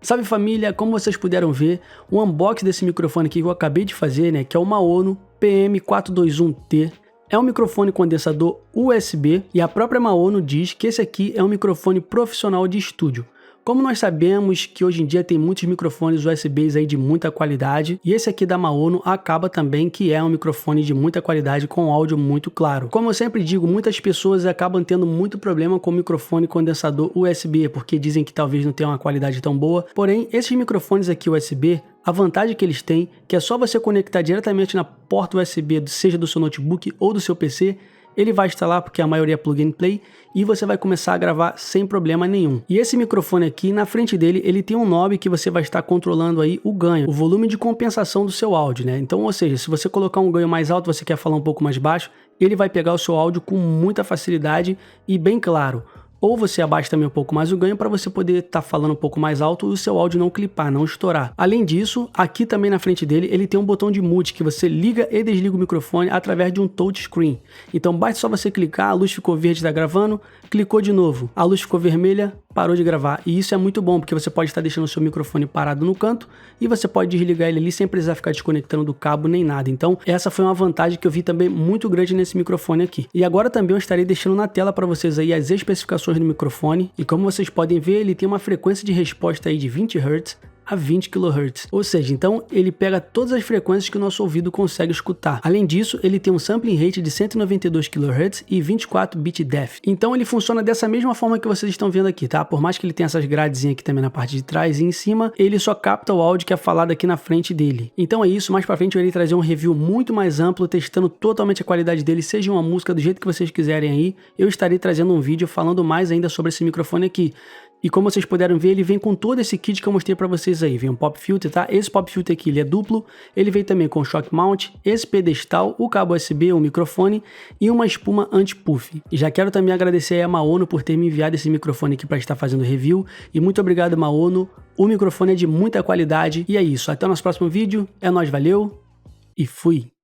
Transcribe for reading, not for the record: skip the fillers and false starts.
Salve família, como vocês puderam ver, o unboxing desse microfone aqui que eu acabei de fazer, né, que é o Maono Pm421T, é um microfone condensador USB e a própria Maono diz que esse aqui é um microfone profissional de estúdio. Como nós sabemos que hoje em dia tem muitos microfones USBs aí de muita qualidade, e esse aqui da Maono acaba também que é um microfone de muita qualidade com áudio muito claro. Como eu sempre digo, muitas pessoas acabam tendo muito problema com o microfone condensador USB, porque dizem que talvez não tenha uma qualidade tão boa, porém esses microfones aqui USB, a vantagem que eles têm, que é só você conectar diretamente na porta USB, seja do seu notebook ou do seu PC, ele vai instalar porque a maioria é plug and play e você vai começar a gravar sem problema nenhum. E esse microfone aqui, na frente dele, ele tem um knob que você vai estar controlando aí o ganho, o volume de compensação do seu áudio, né? Então, ou seja, se você colocar um ganho mais alto, você quer falar um pouco mais baixo, ele vai pegar o seu áudio com muita facilidade e bem claro. Ou você abaixa também um pouco mais o ganho para você poder estar falando um pouco mais alto e o seu áudio não clipar, não estourar. Além disso, aqui também na frente dele, ele tem um botão de mute que você liga e desliga o microfone através de um touchscreen. Então basta só você clicar, a luz ficou verde, está gravando, clicou de novo, a luz ficou vermelha, parou de gravar. E isso é muito bom, porque você pode estar deixando o seu microfone parado no canto e você pode desligar ele ali sem precisar ficar desconectando do cabo nem nada. Então essa foi uma vantagem que eu vi também muito grande nesse microfone aqui. E agora também eu estarei deixando na tela para vocês aí as especificações do microfone, e como vocês podem ver, ele tem uma frequência de resposta aí de 20 Hz a 20 kHz, ou seja, então ele pega todas as frequências que o nosso ouvido consegue escutar. Além disso, ele tem um sampling rate de 192 kHz e 24 bit depth. Então ele funciona dessa mesma forma que vocês estão vendo aqui, tá? Por mais que ele tenha essas gradezinhas aqui também na parte de trás e em cima, ele só capta o áudio que é falado aqui na frente dele. Então é isso, mais pra frente eu irei trazer um review muito mais amplo, testando totalmente a qualidade dele, seja uma música do jeito que vocês quiserem aí, eu estarei trazendo um vídeo falando mais ainda sobre esse microfone aqui. E como vocês puderam ver, ele vem com todo esse kit que eu mostrei para vocês aí. Vem um pop filter, tá? Esse pop filter aqui, ele é duplo. Ele vem também com shock mount, esse pedestal, o cabo USB, o microfone e uma espuma anti-puff. E já quero também agradecer a Maono por ter me enviado esse microfone aqui para estar fazendo review. E muito obrigado, Maono. O microfone é de muita qualidade. E é isso. Até o nosso próximo vídeo. É nóis, valeu e fui!